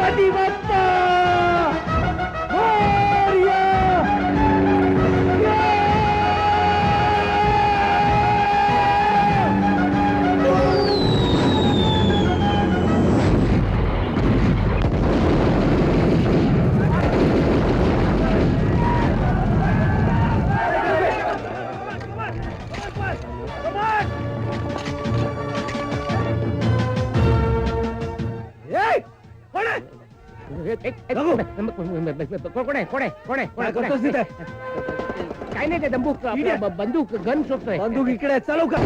गणपती बाप्पा मोरया! काय नाही ते बंदूक गन शोधतोय. बंदूक इकडे चालू का?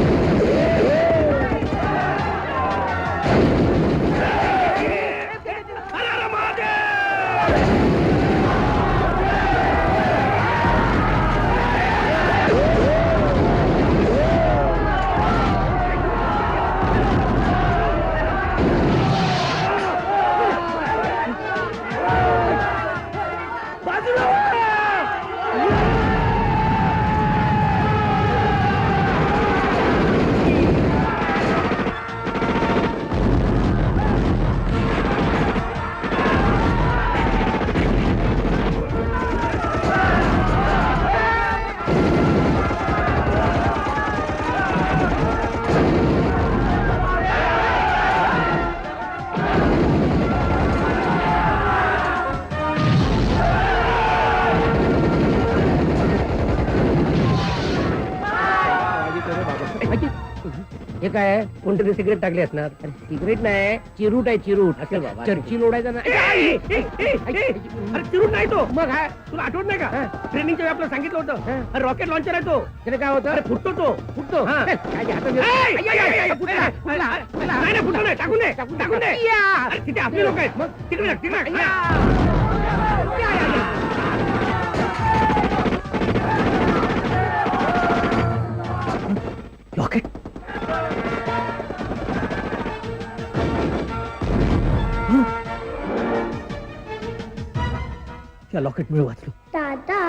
हे काय कोणतरी सिगरेट टाकली असणार. सिगरेट नाही, चिरूट आहे, चिरूट. असेल बाबा, चर्ची लोडायचा ना. अरे चिरूट नाही तो. मग हा तुला आठवत नाही का ट्रेनिंगच्या वेळी आपल्याला सांगितलं होतं रॉकेट लॉन्चर आहे तो. त्याने काय होतं? अरे फुटतो तो, फुटतो. फुटतो नाही, टाकून दे, टाकून दे. तिथे आपले लोक आहेत. मग तिकडे तिकडे रॉकेट. त्या लॉकेट मुळे वाचलो. दादा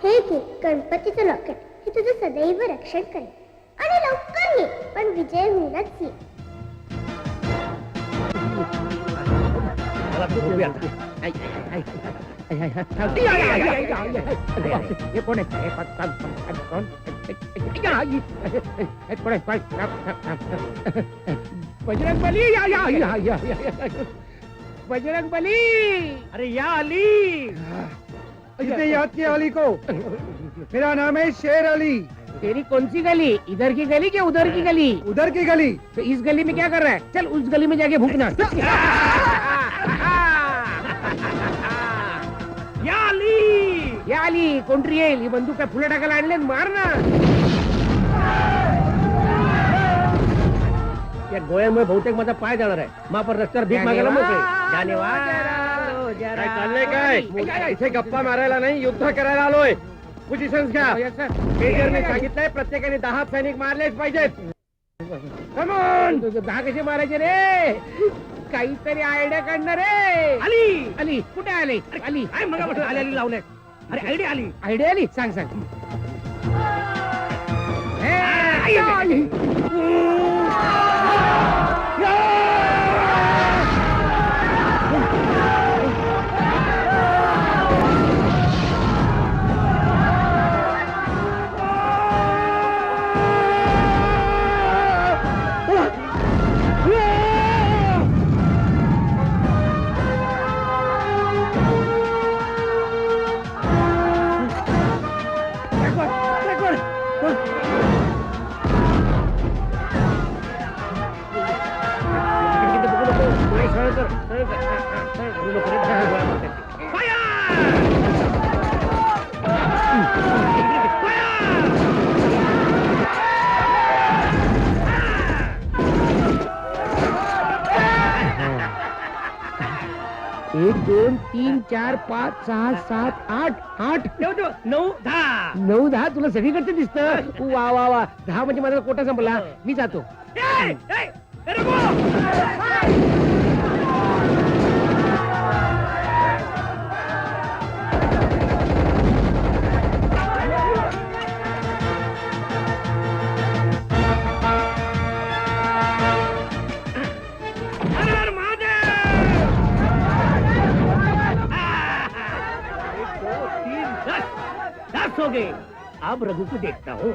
हे घे गणपतीचं लॉकेट. हे तुझं सदैव रक्षण करेल. आणि लवकर ये, पण विजय होऊनच ये. हे कोण आहे? बजरंग बली. बजरंग बली. अरे या अली. किसने याद किया अली को? मेरा नाम है शेर अली. तेरी कौन सी गली? इधर की गली क्या उधर की गली? उधर की गली. तो इस गली में क्या कर रहा है? चल उस गली में जाके भूखना. या अली, या अली. कोणतरी येईल. ही बंदूक काय फुलं टाकायला आणले? मार ना. या गोळ्यांमुळे बहुतेक माझा पाय जाणार आहे. मापर रस्त्यावर भीक मागायला मोकळे. काय चाललंय काय? इथे गप्पा मारायला नाही, युद्ध करायला आलोय. पोझिशन घ्या. मेजरने सांगितलंय प्रत्येकाने 10 सैनिक मारलेच पाहिजेत. कमॉन. 10 कसे मारायचे रे? काहीतरी आयडिया काढणार रे. आली आली. कुठे आली? आली. मग आली आली लावलंय. अरे आयडिया आली. आयडिया आली. सांग सांग. एक 2 3 4 5 6 7 8 8 9 10 9 10. तुला सगळीकडचं दिसतं. वा वा वा. 10 म्हणजे माझा कोटा संपला. मी जातो. बसोगे अब रघु को देखता हूँ।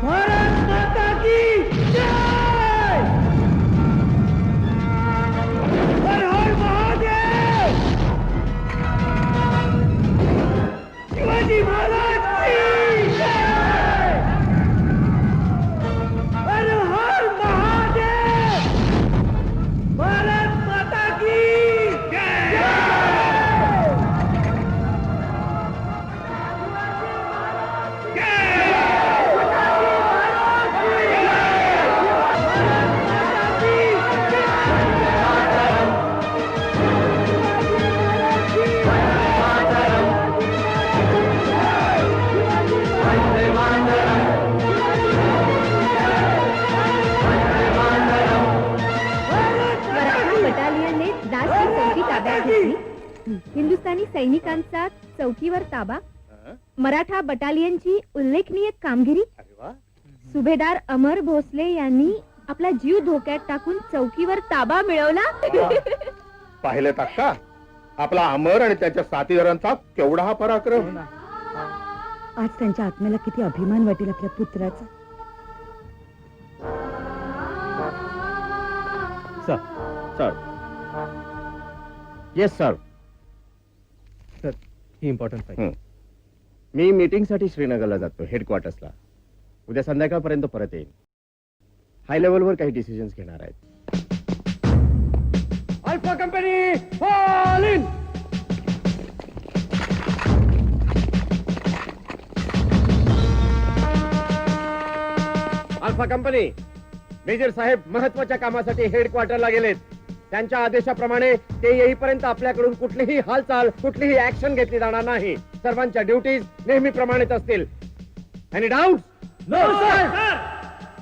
भारत माता की जय! हर हर महादेव! शिवाजी महाराज की जय! हर हर महादेव! भारत माता की जय! मराठा बटालियनने द्रासची चौकी ताब्यात घेतली. हिंदुस्थानी सैनिकांचा चौकीवर ताबा. मराठा बटालियनची उल्लेखनीय कामगिरी. सुभेदार अमर भोसले यांनी आपला जीव धोक्यात टाकून चौकीवर ताबा मिळवला. पाहिलं का आपला अमर आणि त्याच्या साथीदारांचा केवढा हा पराक्रम. आज त्यांच्या आत्म्याला किती अभिमान वाटेल आपल्या पुत्राचा. Sir yes sir. सर ही इम्पॉर्टंट फाईल. मी मीटिंग साठी श्रीनगरला जातो हेडक्वार्टर्सला. उद्या संध्याकाळपर्यंत परत येईन. हाय लेवलवर काही डिसिजन्स घेणार आहेत. Alpha company fall in. Alpha company major साहेब महत्वाच्या कामासाठी हेडक्वार्टरला गेलेत. त्यांच्या आदेशाप्रमाणे ते येईपर्यंत आपल्याकडून कुठलीही हालचाल कुठलीही ऍक्शन घेतली जाणार नाही. सर्वांच्या ड्युटीज नेहमीप्रमाणेच असतील. Any doubt? No sir.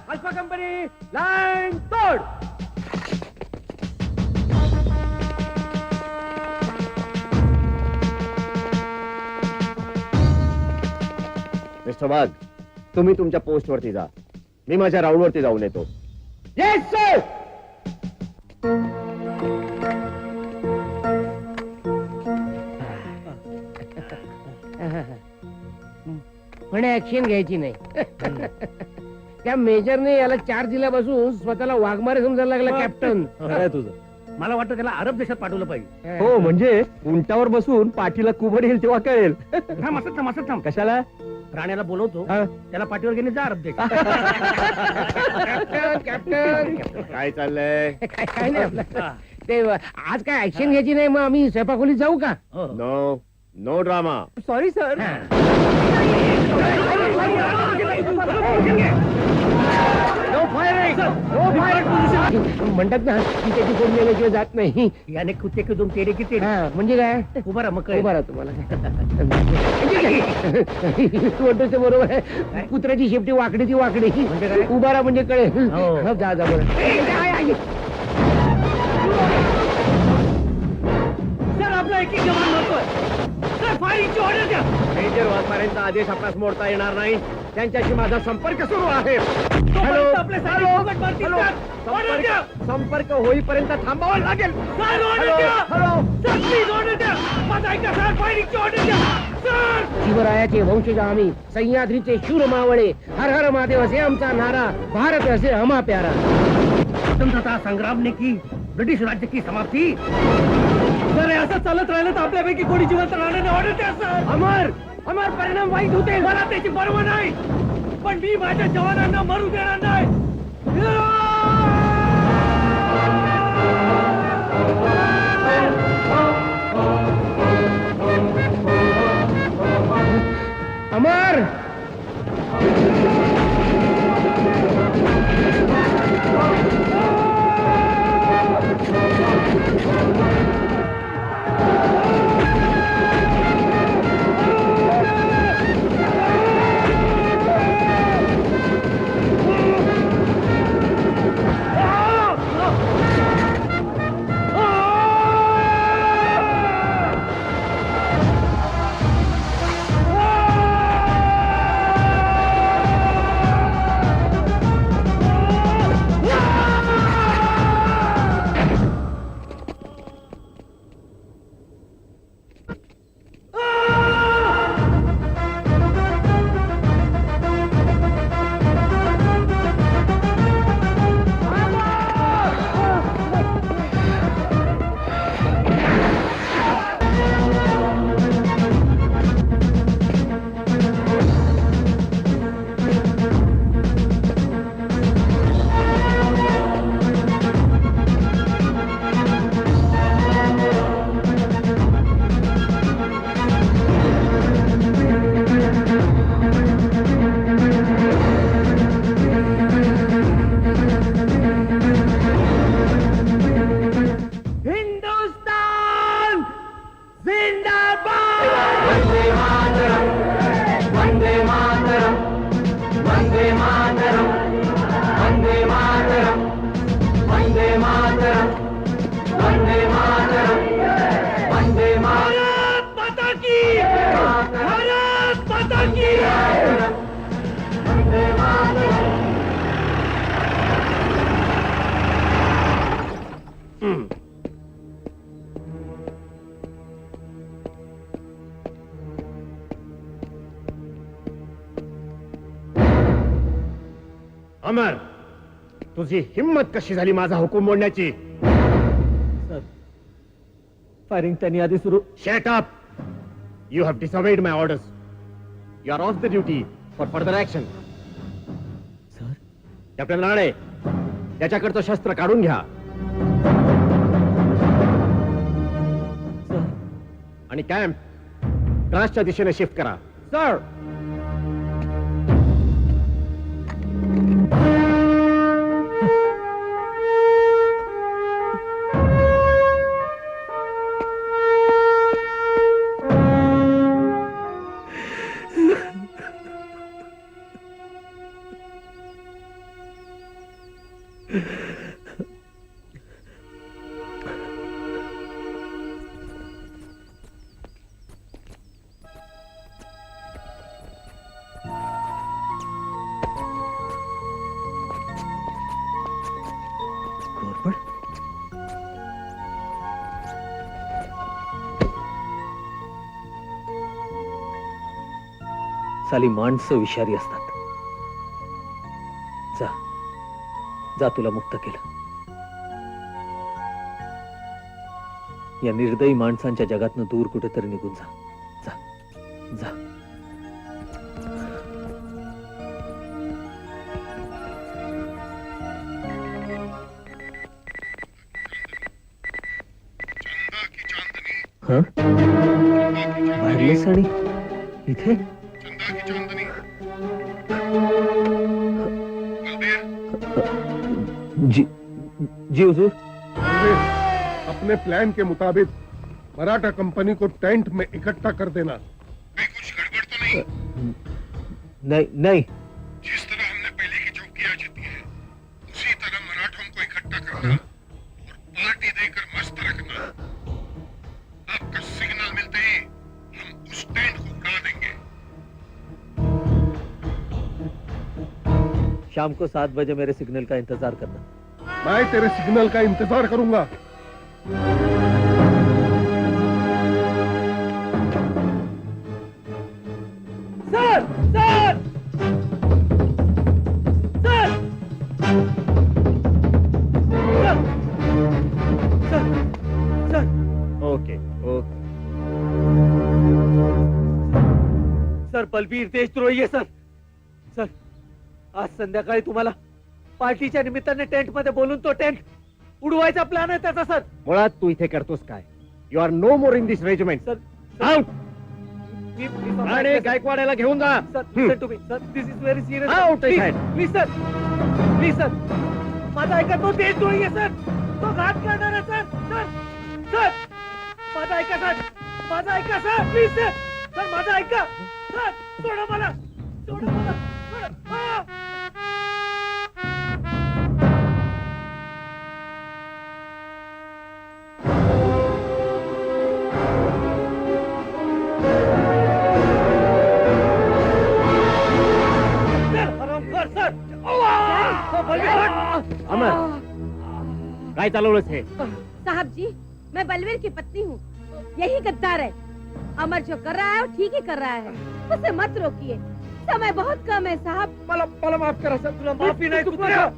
Alpha company line तोड. मिस्टर वाघ तुम्ही तुमच्या पोस्टवरती जा. मी माझ्या राऊंडवरती जाऊन येतो. Yes sir. म्हणे ऍक्शन घ्यायची नाही. त्या मेजरने याला चार्ज दिल्यापासून स्वतःला वाघमारे समजायला लागला कॅप्टन. खरंय तुझं. मला वाटतं त्याला अरब देशात पाठवलं पाहिजे. हो म्हणजे उंटावर बसून पाठीला कुबड येईल तेव्हा कळेल. थांब असं थांब असं थांब. कशाला? राण्याला बोलवतो हा. त्याला पाठीवर घेणे जा अरब देश. कॅप्टन काय चाललंय? काय नाही आपलं. ते आज काय ऍक्शन घ्यायची नाही मग आम्ही स्वयंपाकखोलीत जाऊ का? No no drama. Sorry sir. No firing. No firing म्हणतात ना की त्याची कोण गेल्याशिवाय जात नाही. याने कुत्ते की तुम तेरे की तेरे. म्हणजे काय? उभा राहा मग उभा राहा तुम्हाला. तू म्हणतोस ते बरोबर आहे. कुत्र्याची शेपटी वाकडी ती वाकडी. म्हणजे काय? उभा राहा म्हणजे कळेल. जा जा बरं. सर आपला एक जवान नव्हतोय. सर फायरिंगची ऑर्डर द्या. मेजर वाघमारेंचा आदेश आपल्यास मोडता येणार नाही. त्यांच्याशी माझा संपर्क सुरू आहे. संपर्क होईपर्यंत थांबावं लागेल. शिवरायाचे वंशज आम्ही सह्याद्रीचे शूर मावळे. हर हर महादेव असे आमचा नारा. भारत असे हमा प्यारा. स्वतंत्रता संग्राम ने की ब्रिटिश राज्य की समाप्ती. सर असं चालत राहिलं तर आपल्यापैकी कोणी जिवंत राहण्याने ऑर्डर द्या सर. अमर अमर परिणाम वाईट होते. मला त्याची पर्वा नाही पण मी माझ्या जवानांना मरू देणार नाही. अमर अमर, तुझी हिम्मत कशी झाली माझा हुकूम मोडण्याची? सर फायरिंग त्यांनी आधी सुरू. Shut up! You have disobeyed my orders. You are off the duty for further action. Sir captain Rane, त्याच्याकडचं शस्त्र काढून घ्या सर आणि कॅम्प क्रॉसच्या दिशेने शिफ्ट करा. सर. घोरपड. साली माणसं विषारी असतात. जा जा, तुला मुक्त केलं. या निर्दयी माणसांच्या जगातनं दूर कुठेतरी निघून जा. जा जा. वायरलेस आणि इथे जी जी हुजूर. अपने प्लान के मुताबिक मराठा कंपनी को टेंट में इकट्ठा कर देना. कुछ गड़बड़ तो नहीं? नहीं नहीं. जिस तरह हमने पहले की चौकियां जीती है उसी तरह मराठों को इकट्ठा करना और पार्टी देकर मस्त रखना. आपका सिग्नल मिलते ही हम उस टेंट को उड़ा देंगे. शाम को 7 बजे मेरे सिग्नल का इंतजार करना. मैं तेरे सिग्नल का इंतजार करूंगा. Sir sir sir sir sir. Okay okay. Sir Balbir देशद्रोही आहे सर. सर आज संध्याकाळी तुम्हाला पार्टीच्या निमित्ताने टेंट मध्ये बोलून तो टेंट उडवायचा प्लॅन आहे त्याचा. सर मुळात तू इथे करतोस काय? You are no more in this regiment. Sir out. मी राणे गायकवाड्याला घेऊन जा. Sir listen to me. Sir this is very serious. Out, I said. Please sir please sir माझा ऐका. तो देशद्रोही आहे सर. तो घात करणार आहे सर. सर सर माझा ऐका सर. माझा ऐका सर. Please sir. सर माझा ऐका. सर सोडा मला. सोडा मला. सोडा. अमर, काय चालवलंच हे? साहब जी, मैं बलवीर की पत्नी हूँ. यही गद्दार है. अमर जो कर रहा है वो ठीक ही कर रहा है. उसे मत रोकिए. समय बहुत कम है साहब. मला मला माफ करा सर. तुला माफी नाही.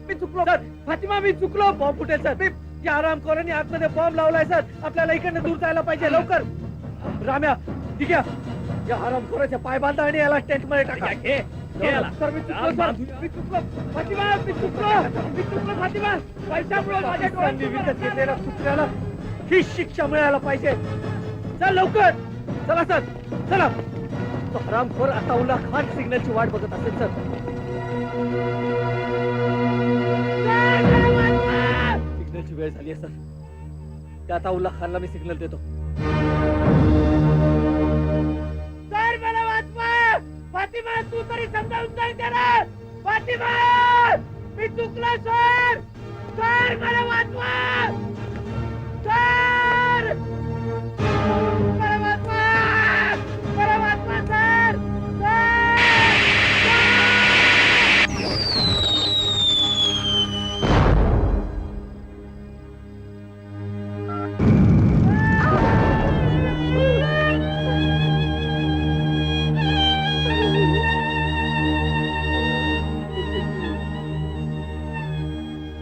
मी चुकलो सर. फातिमा मी चुकलो. बॉम्ब फुटेल सर. या आरामखोरांनी आतमध्ये बॉम्ब लावलाय सर. आपल्याला इकडनं दूर जायला पाहिजे लवकर. राम्या ठीक आहे. या आरामखोराच्या पाय बांधा आणि याला टेंट मध्ये टाका. सर मी चुकलो सर. मी चुकलो. फातिमा मी चुकलो. मी चुकलो फातिमा. पैशामुळे माझ्या डोळ्यांनी विकत घेतलेल्या कुत्र्याला ही शिक्षा मिळायला पाहिजे. चल लवकर. चला सर चला. तो हरामखोर अताउल्ला खान सिग्नलची वाट बघत असेल सर. सिग्नलची वेळ झाली आहे सर. त्या अताउल्ला खानला मी सिग्नल देतो. सर मला वाचवा. फातिमा तू तरी समजावून सांग त्याला. फातिमा मी चुकलो सर. सर मला वाचवा. सर मला वाचवा. मला वाचवा सर.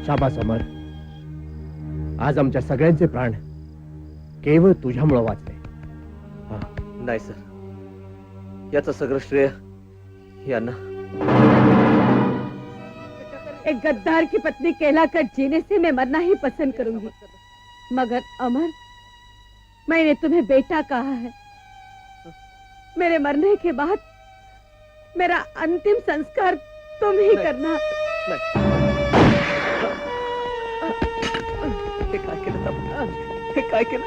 शाबास अमर. आज आमच्या सगळ्यांचे प्राण केवळ तुझ्यामुळे वाचले. नाही सर, याचं सगळं श्रेय यांना. एक गद्दार की पत्नी कहलाकर जीने से मैं मरना ही पसंद करूंगी, मगर अमर, मैंने तुम्हें बेटा कहा है. मेरे मरने के बाद मेरा अंतिम संस्कार तुम ही करना. हे काय केलं ताबा? हे काय केलं?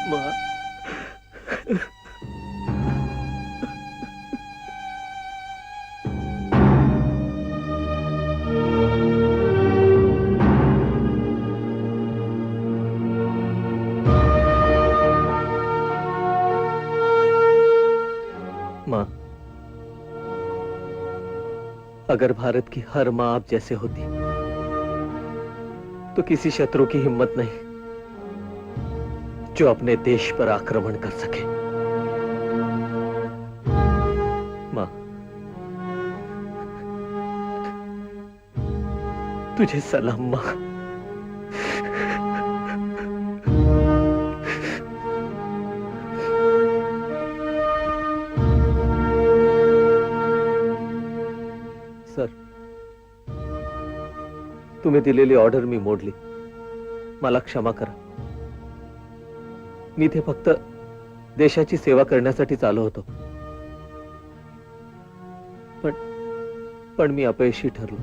मा माँ, अगर भारत की हर माँ आप जैसे होती तो किसी शत्रु की हिम्मत नहीं जो अपने देश पर आक्रमण कर सके. माँ, तुझे सलाम माँ. सर, तुम्ही दिलेली ऑर्डर मी मोडली. मला क्षमा करा. मी इथे फक्त देशाची सेवा करण्यासाठीच आलो होतो. पण मी अपयशी ठरलो.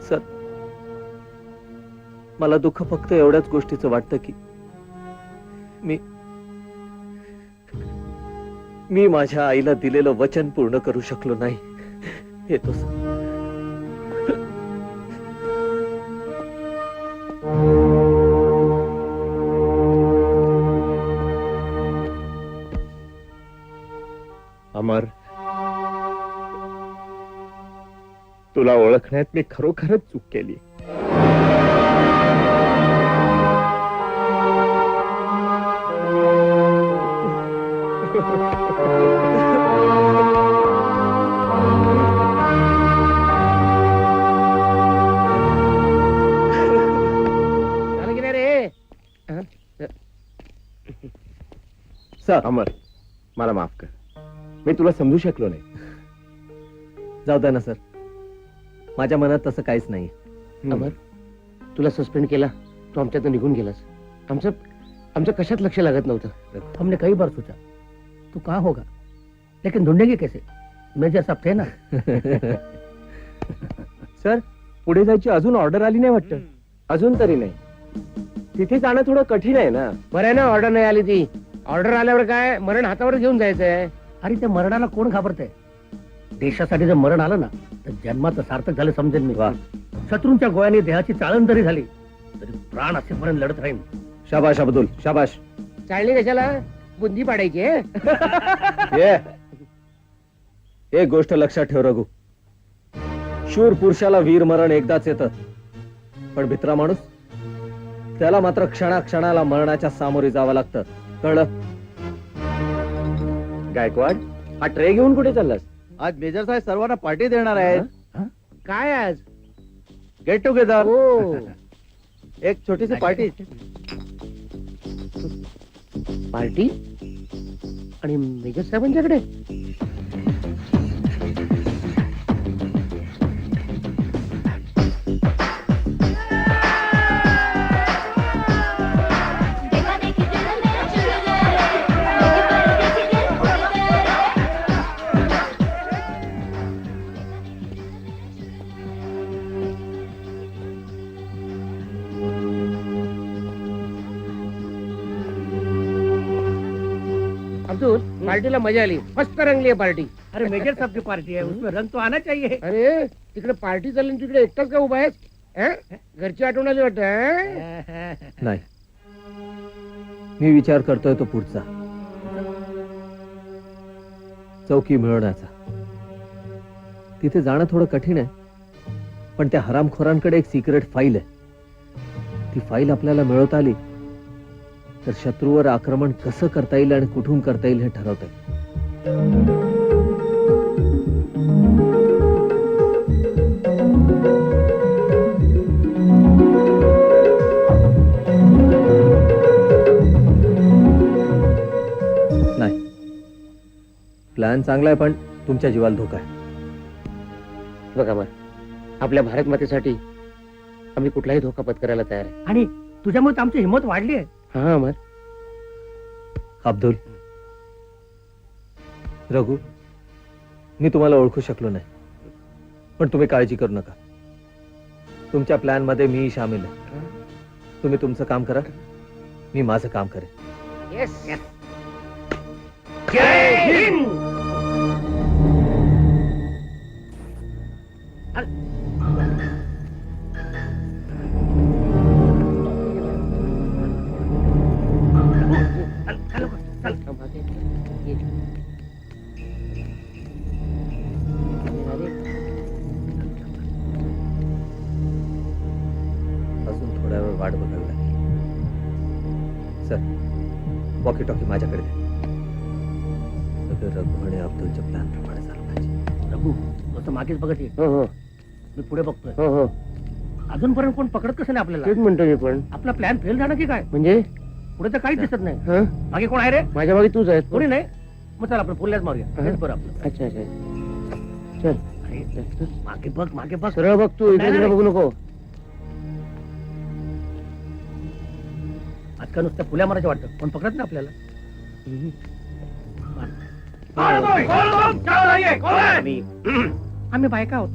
सर, मला दुःख फक्त एवढ्याच गोष्टीचं वाटतं की मी माझ्या आईला दिलेलं वचन पूर्ण करू शकलो नाही. येतो सर. अमर, तुला ओळखण्यात मी खरोखरच चूक केली. झालं की नाही रे? सर, अमर, मला माफ कर. मी तुला समजू शकलो नाही. जाऊ द्या ना सर, माझ्या मनात तसं काहीच नाही. अमर, तुला सस्पेंड केला, तू आमच्यातून निघून गेलास. आमचं कशात लक्ष लागत नव्हतं. हमने कई बार सोचा तू कहाँ होगा, लेकिन ढूंढेंगे कैसे. मेजर साहब थे ना. सर, पुढे जायची अजून ऑर्डर आली नाही वाटतं. अजून तरी नाही. तिथे जाणं थोडं कठीण आहे ना. बरं आहे ना, ऑर्डर नाही आली ती. ऑर्डर आल्यावर काय, मरण हातावर घेऊन जायचंय. अरे त्या मरणाला कोण घाबरतंय. देशासाठी जर मरण आलं ना तर जन्माचं सार्थक झालं समजेल मी. शत्रूंच्या गोळ्याने देहाची चाळण जरी झाली तरी प्राण असेपर्यंत लढत राहीन. शाबाश अब्दुल, शाबाश. चाळणी कशाला, बुंदी पाडायची आहे. एक गोष्ट लक्षात ठेव रघु, शूर पुरुषाला वीर मरण एकदाच येतं, पण भित्रा माणूस त्याला मात्र क्षणाक्षणाला मरणाच्या सामोरे जावं लागतं. कळलं? गायकवाड, हा ट्रे घेऊन कुठे चाललास? आज मेजर साहेब सर्वांना पार्टी देणार आहेत. काय आज? Get together. हो. एक छोटीशी पार्टी. पार्टी आणि मेजर साहेबांच्याकडे. अब्दुल, पार्टीला मजा आली, मस्त रंगली आहे पार्टी. अरे मेजर साहब की पार्टी है, उसमें रंग तो आना चाहिए. अरे तिकडे पार्टी चालली, तिकडे एकटाच का उभा आहेस? घरची आठवण आली वाटत. नाही, मी विचार करतोय तो पुढचा, चौकी मिळवण्याचा. तिथे जाणं थोडं कठीण आहे, पण त्या हरामखोरांकडे एक सिक्रेट फाईल आहे. ती फाईल आपल्याला मिळवता आली तर शत्रूवर आक्रमण कसं करता येईल आणि कुठून करता येईल हे ठरवता येईल. नाही, प्लॅन चांगला आहे पण तुमच्या जीवाला धोका आहे. बघा अमर, आपल्या भारत मातेसाठी आम्ही कुठलाही धोका पत्करायला तयार आहे. आणि तुझ्यामुळे आमची हिंमत वाढली आहे. हा अमर. अब्दुल, रघु, मी तुम्हाला ओळखू शकलो नाही, पण तुम्ही काळजी करू नका. तुमच्या प्लॅन मध्ये मी सामील आहे. तुम्ही तुमचं काम करा, मी माझं काम करेन. येस. जय हिंद. अजून थोड्या वेळ वाट बघावी लागेल. सर, वॉकी टॉकी माझ्याकडे द्या. सगळं रघु आणि अब्दुलच्या प्लॅन प्रमाणे झालं पाहिजे. रघु, तसं मागेच बघत ये. हो हो मी पुढे बघतोय. हो हो अजूनपर्यंत कोण पकडत कसं नाही आपल्याला. तेच म्हणतो मी पण. आपला प्लॅन फेल झाला की काय? म्हणजे पुढे तर काहीच दिसत नाही. हा मागे कोण आहे रे? माझ्या मागे तूच आहेस. कोणी नाही. मग चल आपण फुलल्याच मारूया. हा. हेच बरं आपलं. अच्छा अच्छा. चल अरे मागे बघ, मागे बघ. सरळ बघ तू, इकडे नाही, तिकडे नाही. बघू नको. आज का नुसत्या फुल्या मारायचं वाटतं, पण पकडत नाही आपल्याला. आम्ही बायका आहोत.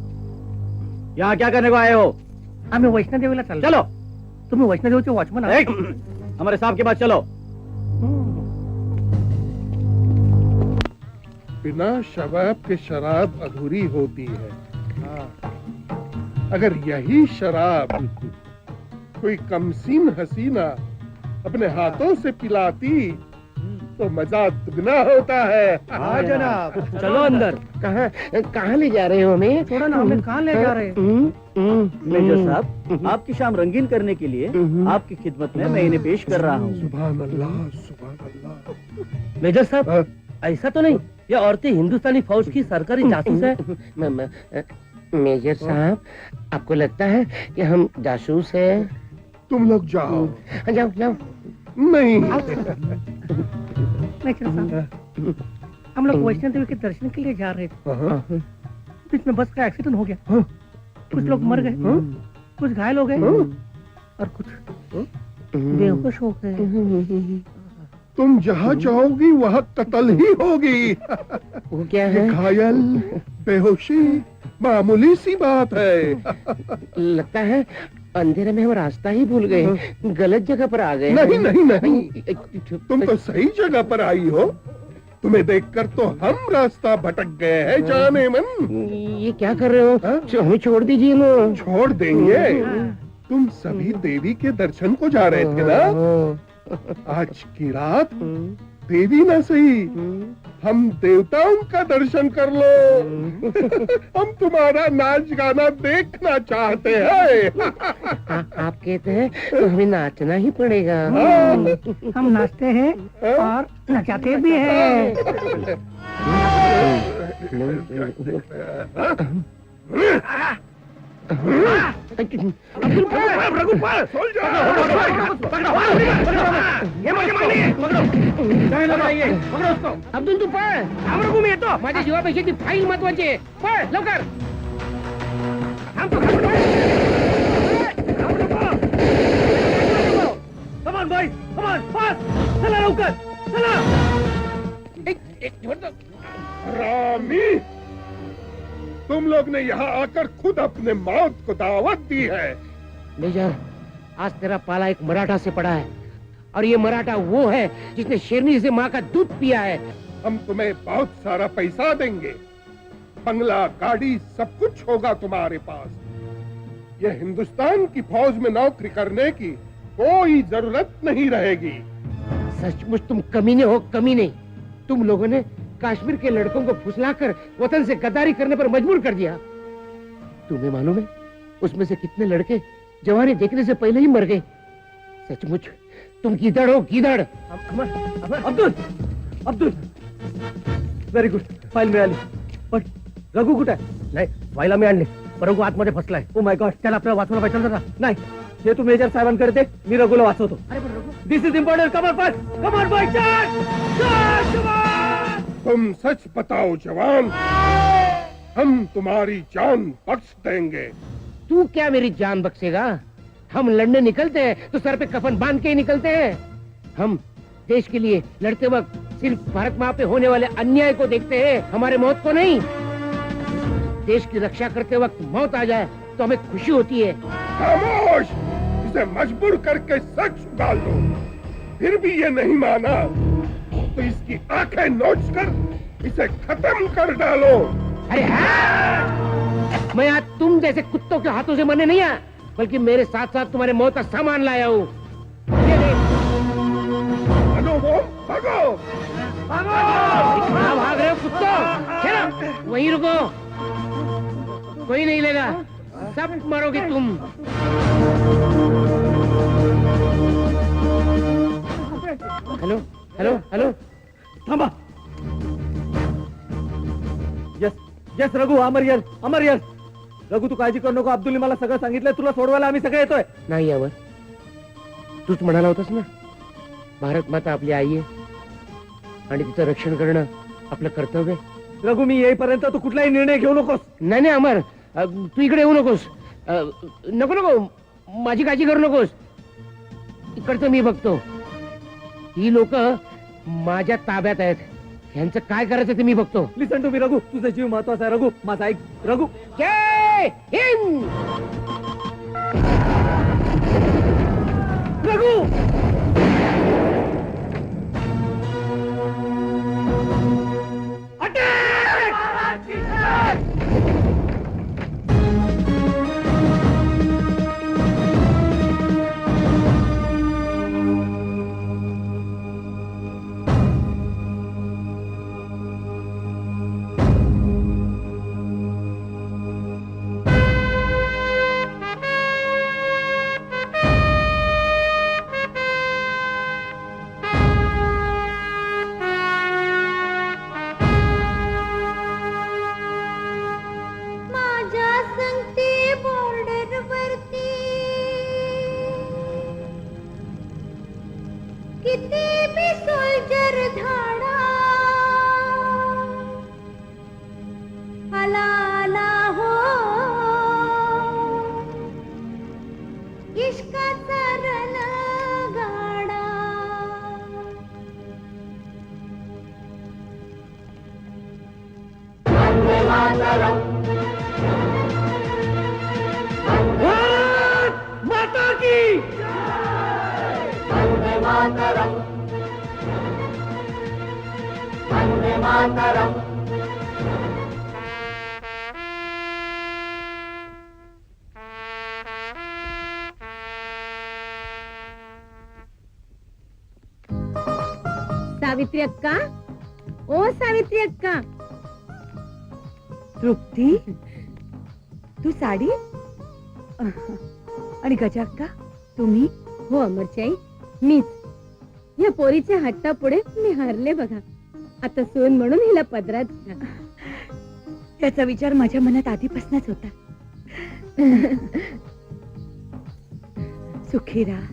यहाँ क्या करने को आए हो? आम्ही वैष्णोदेवीला चाललो. चलो, तुम्ही वैष्णोदेवीचे वॉचमन एक, हमारे साहब के पास चलो. बिना शबाब के शराब अधूरी होती है. अगर यही शराब कोई कमसीन हसीना अपने हाथों से पिलाती तो मजा दुगना होता है. हाँ जनाब, चलो अंदर. कहाँ ले जा रहे हो हमें? थोड़ा ना, हमें कहाँ ले जा रहे हैं? मेजर साहब, आपकी शाम रंगीन करने के लिए आपकी खिदमत में मैं इन्हें पेश कर रहा हूँ. सुभान अल्लाह, सुभान अल्लाह. मेजर साहब, ऐसा तो नहीं, ये औरतें हिंदुस्तानी फौज की सरकारी जासूस है. मेजर साहब, आपको लगता है कि हम जासूस हैं? तुम लोग जाओ. जाओ जाओ. नहीं, नहीं चल साहब, हम लोग वैष्णो देवी के दर्शन के लिए जा रहे थे. बीच में बस का एक्सीडेंट हो गया. कुछ लोग मर गए, कुछ घायल हो गए और कुछ बेहोश हो गए. तुम जहाँ जाओगी वहाँ कत्ल ही होगी. वो क्या है? घायल, बेहोशी मामूली सी बात है. लगता है अंधेरे में हम रास्ता ही भूल गए, गलत जगह पर आ गए. नहीं नहीं नहीं, तुम तो सही जगह पर आई हो. तुम्हें देखकर तो हम रास्ता भटक गए हैं जाने मन. ये क्या कर रहे हो? हमें छोड़ दीजिए ना. छोड़ देंगे. तुम सभी देवी के दर्शन को जा रहे थे ना. आज की रात देवी ना सही, हम देवताओं का दर्शन कर लो. हम तुम्हारा नाच गाना देखना चाहते हैं. आप कहते हैं तो हमें नाचना ही पड़ेगा. हम नाचते हैं और नचाते भी हैं. अब्दुल तू पळ. येतो. माझ्या जीवापेक्षा ती फाईल महत्वाची आहे. पळ लवकर. कमान भाई, कमान, फास्ट, चला लवकर, चला. रामी, तुम लोग ने यहाँ आकर खुद अपने मौत को दावत दी है. मेजर, आज तेरा पाला एक मराठा से पड़ा है और ये मराठा वो है जिसने शेरनी से माँ का दूध पिया है. हम तुम्हें बहुत सारा पैसा देंगे, बंगला, गाड़ी, सब कुछ होगा तुम्हारे पास. ये हिंदुस्तान की फौज में नौकरी करने की कोई जरूरत नहीं रहेगी. सचमुच तुम कमीने हो, कमीने. तुम लोगों ने कश्मीर के लड़कों को फुसलाकर वतन से गद्दारी करने पर मजबूर कर दिया. तुम्हें मालूम है उसमें से कितने लड़के जवानी देखने से पहले ही मर गए. सचमुच तुम किधर हो किधर? Abdul Abdul very good file मिळाली पण रघु कुठे आहे? नाही व्हायला मी आणले पण रघु आतमध्ये फसलाय. ओ माय गॉड त्याला आपल्याला वाचवलं पाहिजे जरा. नाही हे तू मेजर साहेबांकडे दे मी रघुला वाचवतो. This is important. Come on boy charge. तुम सच बताओ जवान, हम तुम्हारी जान बख्श देंगे. तू क्या मेरी जान बख्शेगा? हम लड़ने निकलते हैं तो सर पे कफन बांध के ही निकलते हैं. हम देश के लिए लड़ते वक्त सिर्फ भारत माँ पे होने वाले अन्याय को देखते हैं, हमारे मौत को नहीं. देश की रक्षा करते वक्त मौत आ जाए तो हमें खुशी होती है. खामोश, इसे मजबूर करके सच उगाल दो. फिर भी ये नहीं माना तो इसकी आंखें नोच कर इसे खत्म कर डालो. अरे हाँ! मैं आज तुम जैसे कुत्तों के हाथों से मरने नहीं आया, बल्कि मेरे साथ साथ तुम्हारे मौत का सामान लाया हूँ. ये देख. भागो वो, भागो. कहाँ भाग रहे हो कुत्तों? चलो वहीं रुको, कोई नहीं लेगा, सब मरोगे तुम. Hello hello hello. थांबा. यस यस रघु अमर यस अमर यस. रघु तू काळजी करू नको. अब्दुलने मला सगळं सांगितलंय. तुला सोडवायला आम्ही सगळे येतोय. नाही अमर, तूच म्हणाला होतास ना भारत माता आपली आई आहे आणि तिचं रक्षण करणं आपलं कर्तव्य आहे. रघु मी येईपर्यंत तू कुठलाही निर्णय घेऊ नकोस. नाही नाही अमर, तू इकडे येऊ नकोस. नको नको, माझी काळजी करू नकोस. इकडचं मी बघतो. ही लोक माझ्या ताब्यात आहेत. ह्यांचं काय करायचं ते मी बघतो. लिसन टू मी रघु. तुझा जीव महत्वाचा आहे रघु. माझा ऐक रघु. जय हिंद. रघु माझ्या संगती बॉर्डर वरती किती बी सोल्जर धाडा आला आला हो इश्काचा रणगाडा. माता की सावित्री अक्का, ओ सावित्री अक्का. तृप्ती तू साडी आणि गजाक्का तुम्ही? हो अमरचाई, मीच. या पोरीच्या हट्टापुढे मी हारले बघा. आता सून म्हणून हिला पदरात घ्या. त्याचा विचार माझ्या मनात आधीपासूनच होता. सुखी राहा.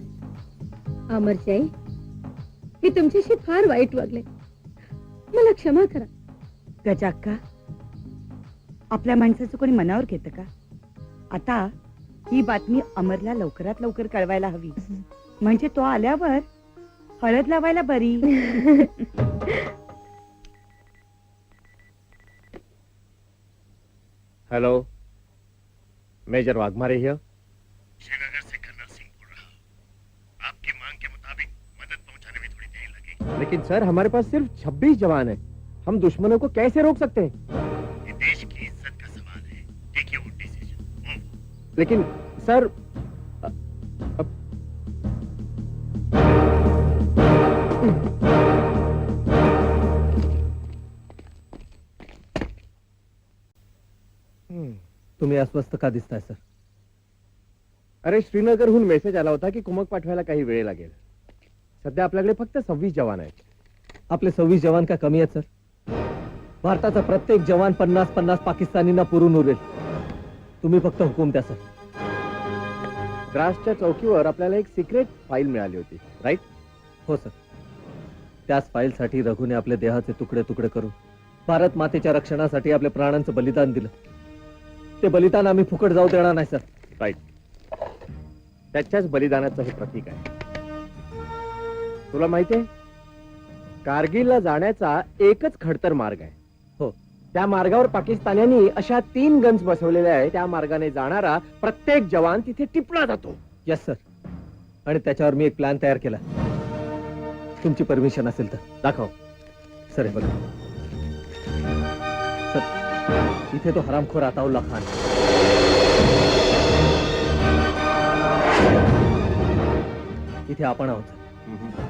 अमरचाई, मी तुमच्याशी फार वाईट वागले, मला क्षमा करा. गजाक्का, आपल्या माणसाचं कोणी मनावर घेतं का? आता ही बातमी अमरला लवकरात लवकर कळवायला हवी, म्हणजे तो आल्यावर हळद लावायला बरी. Hello, major Waghmare here. Srinagar से कर्नल सिंह बोल रहा हूँ. आपकी मांग के मुताबिक मदद पहुंचाने में थोड़ी देर लगेगी. लेकिन सर हमारे पास सिर्फ 26 जवान है. हम दुश्मनों को कैसे रोक सकते हैं? ये देश की इज्जत का सवाल है. Take your decision. लेकिन सर तुम्ही अस्वस्थ का दिसताय सर? अरे श्रीनगरहून मेसेज आला होता की कुमक पाठवायला काही वेळ लागेल. सध्या आपल्याकडे फक्त 26 जवान आहेत. आपले 26 जवान का कमी आहेत सर? भारताचा प्रत्येक जवान 50-50 पाकिस्तानींना पुरून उरेल. तुम्ही फक्त हुकूम द्या सर. द्रासच्या चौकीवर आपल्याला एक सिक्रेट फाईल मिळाली होती, राईट? हो सर. त्याच फाईलसाठी रघुने आपले देहाचे तुकडे तुकडे करून भारत मातेच्या रक्षणासाठी आपल्या प्राणांचं बलिदान दिलं. ते बलिदान आम्ही फुकट जाऊ देणार नाही सर. राईट. त्याच्याच बलिदानाचं हे प्रतीक आहे. तुला माहितीये, कारगिलला जाण्याचा एकच खडतर मार्ग आहे. हो. त्या मार्गावर पाकिस्तान्यांनी अशा 3 गन्स बसवलेल्या आहे. त्या मार्गाने जाणारा प्रत्येक जवान तिथे टिपला जातो. Yes sir. आणि त्याच्यावर मी एक प्लॅन तयार केला. तुमची परमिशन असेल तर दाखव. सर हे बघा सर, इथे तो हरामखोर अताउल्ला खान, इथे आपण आहोत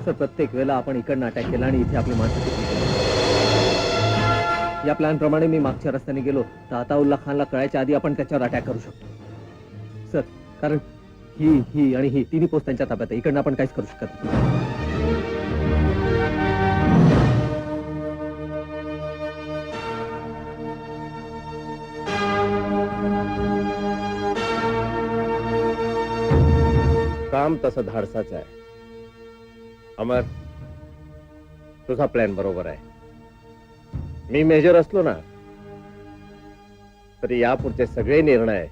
सर. प्रत्येक वेळेला आपण इकडनं अटॅक केला आणि इथे आपली माणसं टिकली. या प्लॅन प्रमाणे मी मागच्या रस्त्याने गेलो तर अताउल्ला खानला कळायच्या आधी आपण त्याच्यावर अटॅक करू शकतो सर. कारण ही आणि ही तिन्ही पोस्ट त्यांच्या ताब्यात आहे. इकडनं आपण काहीच करू शकत नाही. काम तसं धाडसाचं आहे. अमर, तुझा प्लॅन बरोबर आहे. मी मेजर असलो ना तरी यापुढचे सगळे निर्णय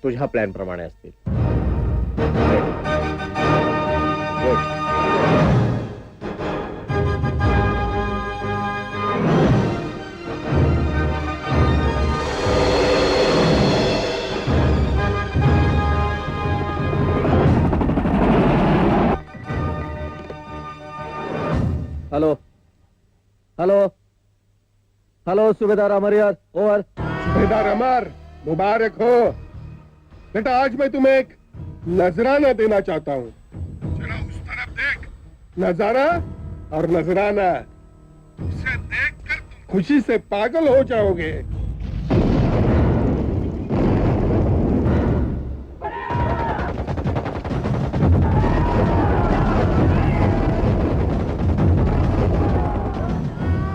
तुझ्या प्लॅन प्रमाणे असतील. Good. हेलो हेलो हेलो, सूबेदार अमर यार, ओवर. सूबेदार अमर, मुबारक हो बेटा. आज मैं तुम्हें एक नजराना देना चाहता हूँ. जरा उस तरफ देख. नजारा और नजराना, उसे देखकर तुम खुशी से पागल हो जाओगे.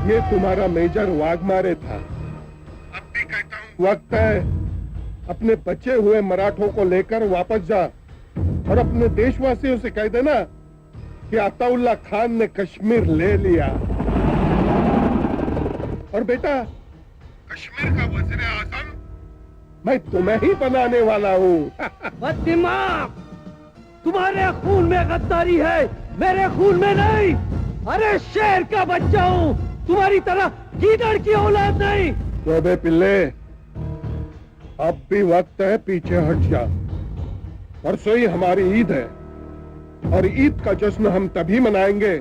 ये तुम्हारा मेजर वाघमारे था. अब भी कहता हूँ, वक्त है अपने बचे हुए मराठों को लेकर वापस जा और अपने देशवासियों से कह देना कि अताउल्ला खान ने कश्मीर ले लिया. और बेटा, कश्मीर का वजीर आजम मैं तुम्हें ही बनाने वाला हूँ. दिमाग, तुम्हारे खून में गद्दारी है, मेरे खून में नहीं. अरे शेर का बच्चा हूँ, तुम्हारी तरह गीदड़ की औलाद नहीं. तो बे पिल्ले, अब भी वक्त है पीछे हट जा. परसों ही हमारी ईद है और ईद का जश्न हम तभी मनाएंगे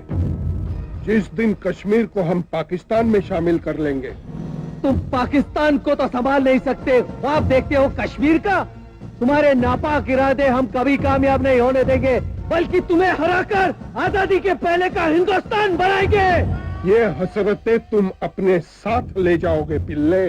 जिस दिन कश्मीर को हम पाकिस्तान में शामिल कर लेंगे. तुम पाकिस्तान को तो संभाल नहीं सकते, आप देखते हो कश्मीर का. तुम्हारे नापाक इरादे हम कभी कामयाब नहीं होने देंगे, बल्कि तुम्हें हराकर आजादी के पहले का हिंदुस्तान बनाएंगे. ये हसरतें तुम अपने साथ ले जाओगे पिल्ले.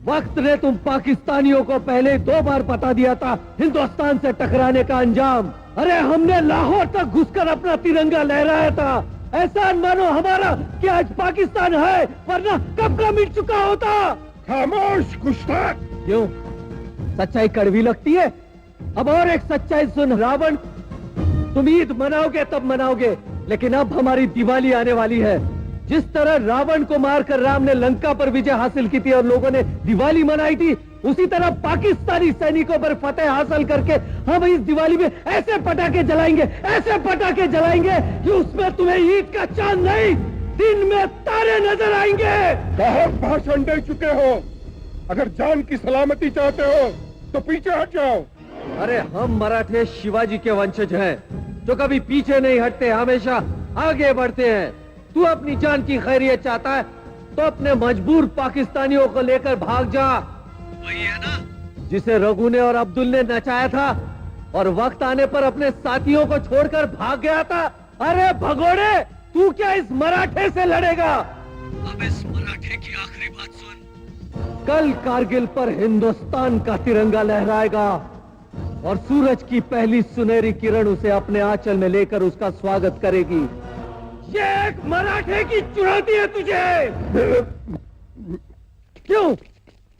वक्त ने तुम पाकिस्तानियों को पहले 2 बार बता दिया था हिंदुस्तान से टकराने का अंजाम. अरे हमने लाहौर तक घुसकर अपना तिरंगा लहराया था. एहसान मानो हमारा कि आज पाकिस्तान है, वरना कब का मिट चुका होता. खामोश गुस्ताख. क्यों, सच्चाई कड़वी लगती है? अब और एक सच्चाई सुन रावण. तुम ईद मनाओगे तब मनाओगे, लेकिन अब हमारी दिवाली आने वाली है. जिस तरह रावण को मारकर राम ने लंका पर विजय हासिल की थी और लोगों ने दिवाली मनाई थी, उसी तरह पाकिस्तानी सैनिकों पर फतेह हासिल करके हम इस दिवाली में ऐसे पटाखे जलाएंगे, ऐसे पटाखे जलाएंगे कि उसमें तुम्हें ईद का चांद नहीं, दिन में तारे नजर आएंगे. बहुत भाषण दे चुके हो. अगर जान की सलामती चाहते हो तो पीछे हट जाओ. अरे हम मराठे शिवाजी के वंशज हैं, जो कभी पीछे नहीं हटते, हमेशा आगे बढ़ते हैं. तू अपनी जान की खैरियत चाहता है तो अपने मजबूर पाकिस्तानियों को लेकर भाग जा. वही है ना जिसे रघु ने और अब्दुल ने नचाया था और वक्त आने पर अपने साथियों को छोड़कर भाग गया था. अरे भगोड़े, तू क्या इस मराठे से लड़ेगा? अब इस मराठे की आखिरी बात सुन. कल कारगिल पर हिंदुस्तान का तिरंगा लहराएगा. और सूरज की पहली सुनहरी किरण उसे अपने आंचल में लेकर उसका स्वागत करेगी। ये एक मराठे की चुनौती है तुझे। क्यों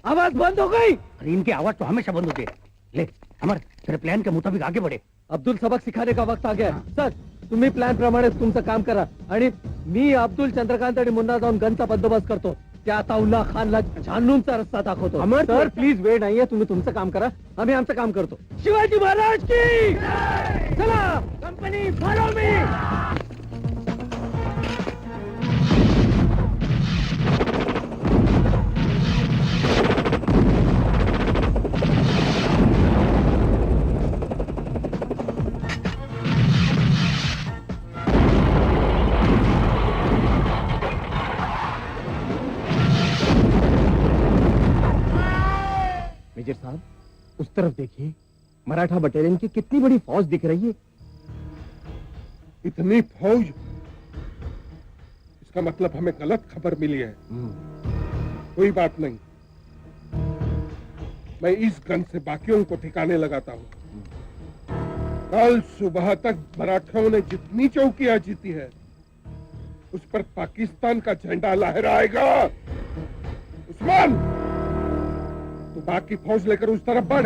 आवाज बंद हो गई? अरे इनकी आवाज तो हमेशा बंद होती है। ले अमर, तेरे प्लान के मुताबिक आगे बढ़े. अब्दुल सबक सिखाने का वक्त आ गया. सर तुम्ही प्लॅन प्रमाणेच तुमचं काम करा आणि मी अब्दुल चंद्रकांत आणि मुन्ना जाऊन गनचा बंदोबस्त करतो. त्या अताउल्ला खानला झानूनचा रस्ता दाखवतो. अमर, सर प्लीज वेळ नाहीये, तुम्ही तुमचं काम करा, आम्ही आमचं काम करतो. शिवाजी महाराज की चला कंपनी फॉलो मी. मेजर साहब उस तरफ देखिए, मराठा बटालियन की कितनी बड़ी फौज दिख रही है. इतनी फौज, इसका मतलब हमें गलत खबर मिली है. कोई बात नहीं, मैं इस गन से बाकियों को ठिकाने लगाता हूँ. कल सुबह तक मराठों ने जितनी चौकियां जीती है उस पर पाकिस्तान का झंडा लहराएगा. उस्मान, तू बाकी फौज लेकर उस तरफ बढ़.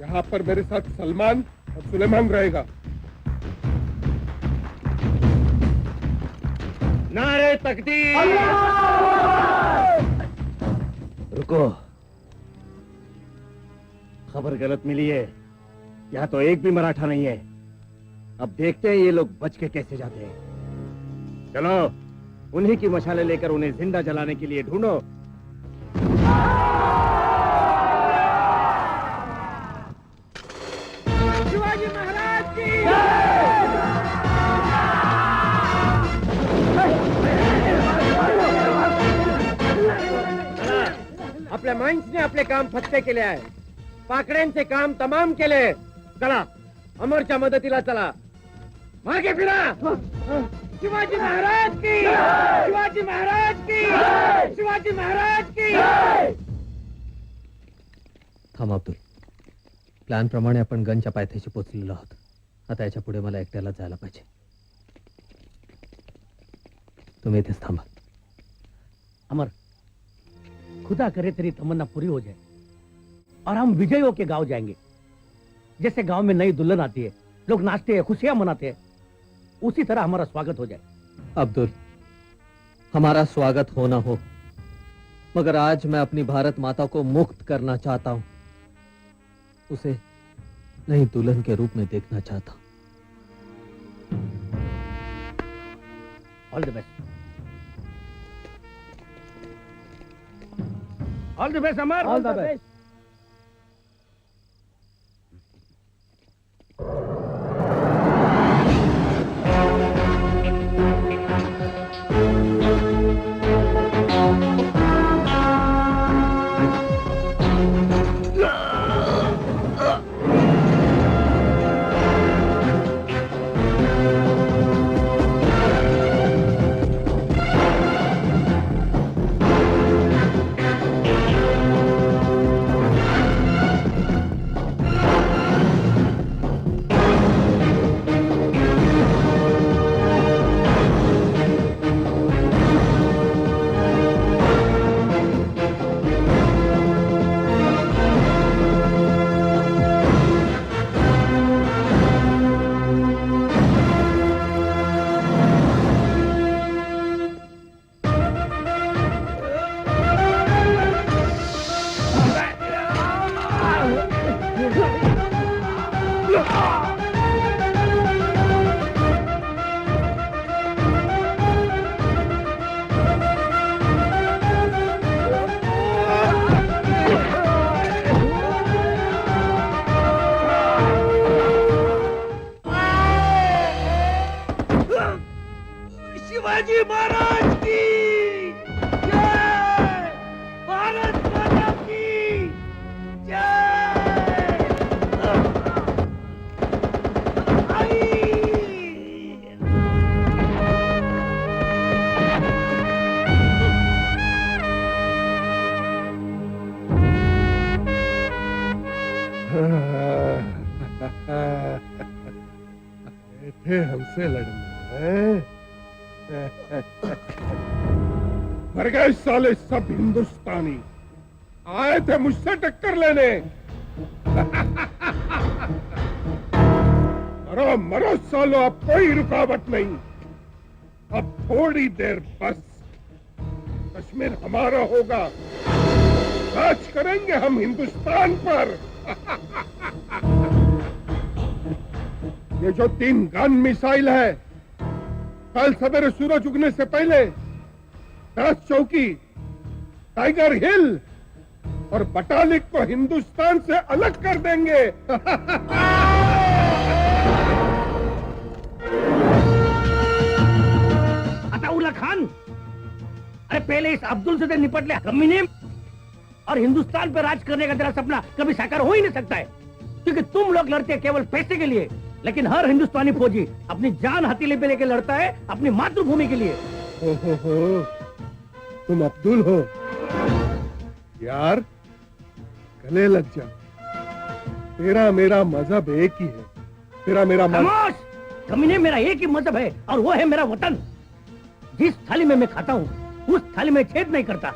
यहाँ पर मेरे साथ सलमान और सुलेमान रहेगा. नारे तकदीर. रुको, खबर गलत मिली है. यहाँ तो एक भी मराठा नहीं है. अब देखते हैं ये लोग बच के कैसे जाते हैं. चलो उन्हीं की मशाले लेकर उन्हें जिंदा जलाने के लिए ढूंढो. शिवाजी महाराज की आपल्या माइंड्सने आपले काम फत्ते केले आहे. पाकड्यांचे काम तमाम केले. चला अमरच्या मदतीला चला. मागे फिरा. शिवाजी महाराज की, शिवाजी महाराज की, शिवाजी महाराज की. थांब अब्दुल, प्लॅन प्रमाणे आपण गनच्या पायथ्याशी पोहोचलेलो आहोत. आता याच्या पुढे मला एकट्याला जायला पाहिजे. तुम्ही इथेच थांबा. अमर, खुदा करे तेरी तमन्ना पूरी हो जाए और हम विजय होके गांव जाएंगे. जैसे गांव में नई दुल्हन आती है, लोग नाचते हैं, खुशियां मनाते हैं, उसी तरह हमारा स्वागत हो जाए. अब्दुल, हमारा स्वागत हो ना हो, मगर आज मैं अपनी भारत माता को मुक्त करना चाहता हूं. उसे नई दुल्हन के रूप में देखना चाहता हूं. All the best. All the best Amar. All the best. थे हमसे लड़ने हैं? मर गए साले सब हिंदुस्तानी, आए थे मुझसे टक्कर लेने। मरो मरो सालो, अब कोई रुकावट नहीं। अब थोड़ी देर बस, कश्मीर हमारा होगा, राज करेंगे हम हिंदुस्तान पर। ये जो 3 गन मिसाइल है, कल सवेरे सूरज उगने से पहले 10 चौकी, टाइगर हिल और बटालिक को हिंदुस्तान से अलग कर देंगे। अताउल्ला खान, अरे पहले इस अब्दुल से निपट ले कमीने, और हिंदुस्तान पे राज करने का तेरा सपना कभी साकार हो ही नहीं सकता है, क्योंकि तुम लोग लड़ते हैं केवल पैसे के लिए, लेकिन हर हिंदुस्तानी फौजी अपनी जान हथेली पे लेके लड़ता है अपनी मातृभूमि के लिए। हो, तुम अब्दुल हो यार, गले लग जा। तेरा मेरा मजहब एक ही है, तेरा मेरा खामोश! कमीने, मेरा एक ही मजहब है और वो है मेरा वतन। जिस थाली में मैं खाता हूँ उस थाली में छेद नहीं करता।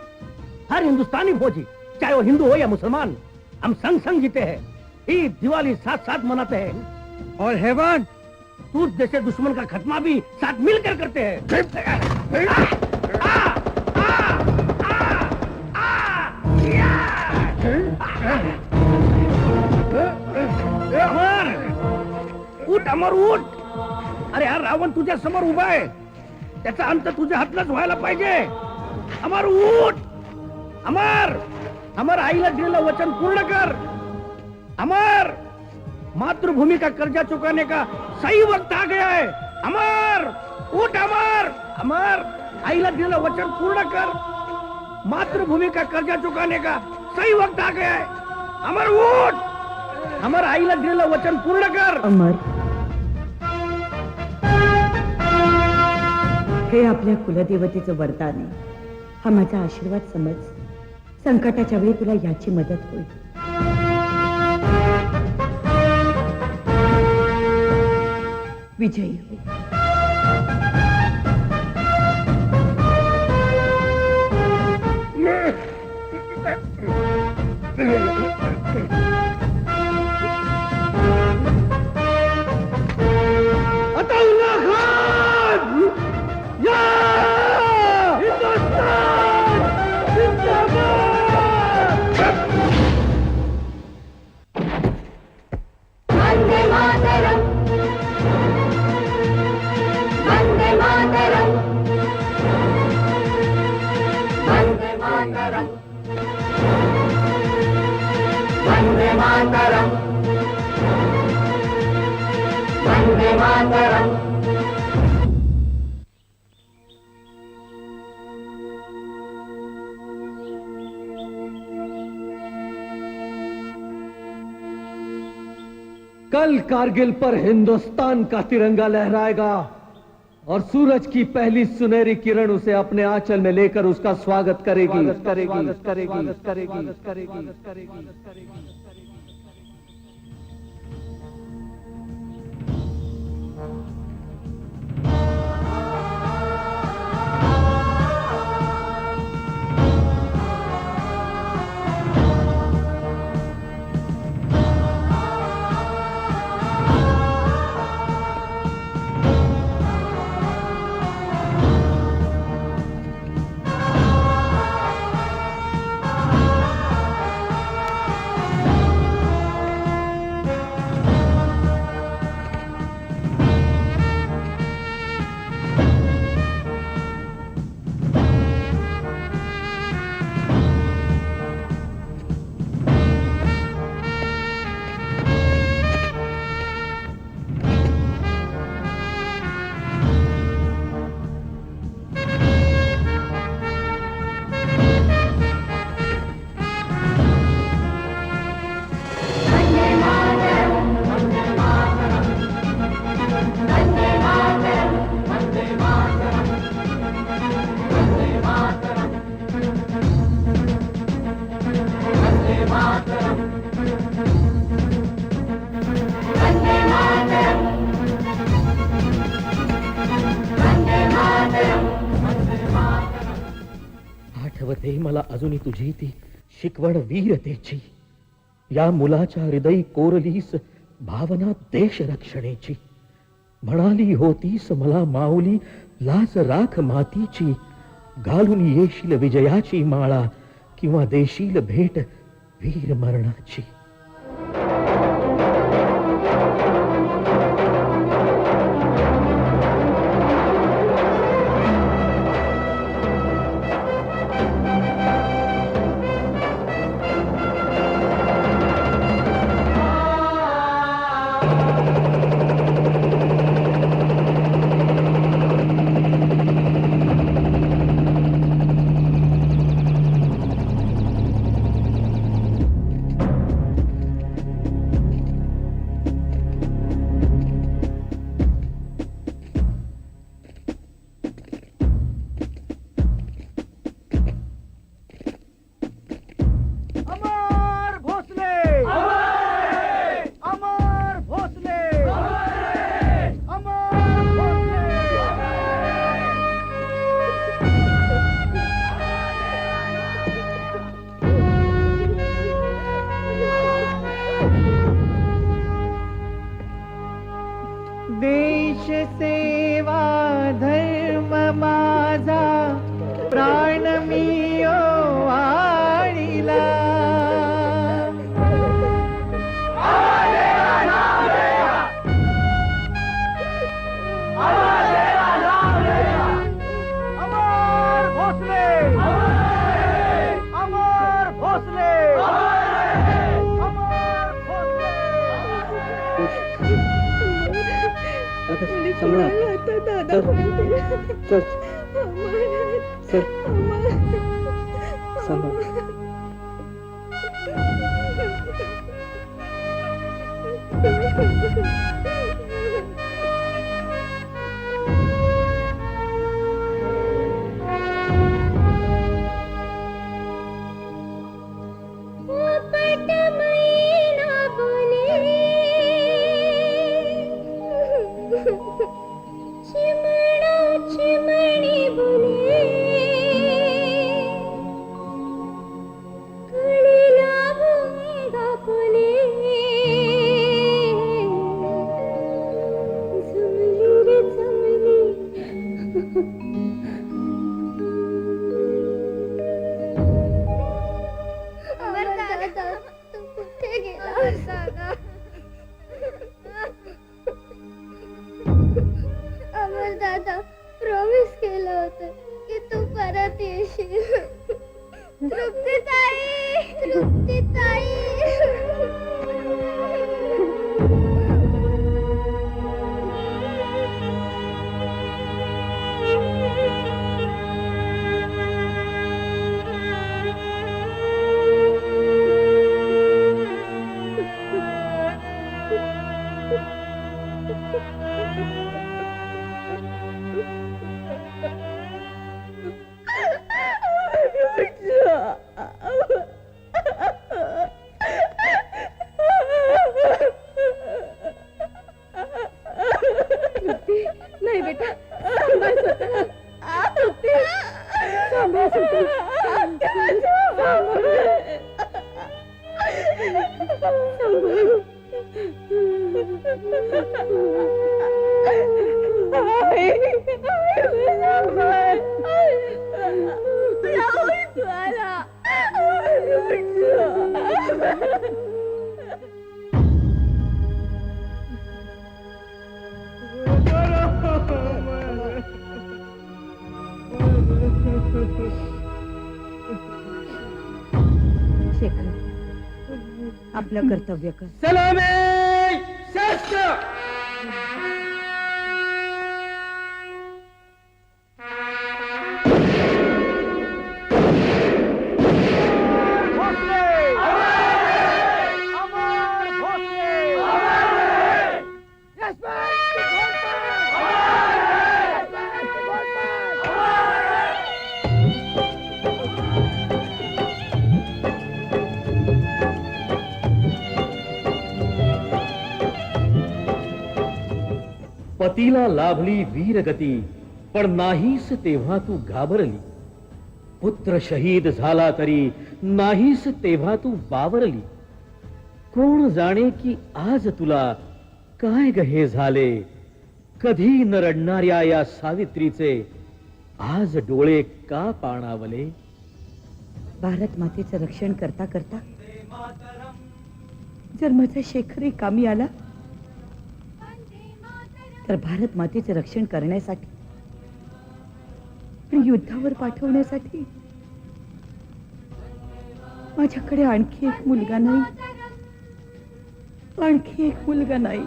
हर हिंदुस्तानी फौजी, चाहे वो हिंदू हो या मुसलमान, हम संग संग जीते हैं, ईद दिवाली साथ साथ मनाते हैं, और हैवान तूत जैसे दुश्मन का खत्मा भी साथ मिलकर करते हैं। अमर, उठ अमर, उठ! अरे यार, रावण तुझ्या समोर उभा आहे, त्याचा अंत तुझ्या हातनच व्हायला पाहिजे। अमर, उठ! अमर, अमर, आईला दिलेलं वचन पूर्ण कर। अमर, मातृभूमि का कर्जा चुकाने का सही वक्त आ गया है। अमर, उठ अमर! अमर, आईला दिलेलं वचन पूर्ण कर। मातृभूमि का कर्जा चुकाने का सही वक्त आ गया है। अमर, उठ! अमर, आईला दिलेलं वचन पूर्ण कर। अमर, हे आपल्या कुलदेवतेचं वरदान आहे, हा माझा आशीर्वाद समज। संकटाच्या वेळी तुला याची मदत होईल। विजयी हो। अताउल्ला खान! या! हिंदुस्तान! जिंदाबाद! वंदे मातरम, वंदे मातरम, वंदे मातरम, वंदे मातरम, वंदे मातरम। कल कारगिल पर हिंदुस्तान का तिरंगा लहराएगा और सूरज की पहली सुनहरी किरण उसे अपने आंचल में लेकर उसका स्वागत करेगी। आठवते मला अजूनही तुझी ती शिकवण वीरतेची. या मुलाच्या हृदयी कोरलीस भावना देश रक्षणेची. म्हणाली होतीस मला माऊली लाज राख मातीची. घालून येशील विजयाची माळा किंवा देशील भेट वीर मरणाची. अमर भोसले, अमर भोसले, अमर भोसले. देश सेवा धर्म माझा प्राण मी वाढिला. अमर भोसले, अमर भोसले, अमर भोसले. पोपट मैना बोले, चिमणा चिमणी बोले, कळीला भुंगा बोले, जमली रे जमली. अमर दादा, तू कुठे गेला दादा? अमर दादा, प्रॉमिस केलं होतं की तू परत येशील. तृप्तीताई, तृप्तीताई. नाही बेटा, सांभाळ स्वतःला. तृप्ती, सांभाळ शेखर, आपलं कर्तव्य कर. सलामे शास्त्र. पतीला लाभली वीरगती, पण नाहीस तेव्हा तू घाबरली. पुत्र शहीद झाला तरी नाहीस तेव्हा तू बावरली. कोण जाणे की आज तुला काय ग हे झाले. कधी न रडणाऱ्या या सावित्रीचे आज डोळे का पाणावले. भारत मातेचं रक्षण करता करता जर माझा शेखरही कामी आला तर भारत मातेचे रक्षण करण्यासाठी आणि युद्धावर पाठवण्यासाठी माझ्याकडे आणखी एक मुलगा नाही. आणखी एक मुलगा नाही.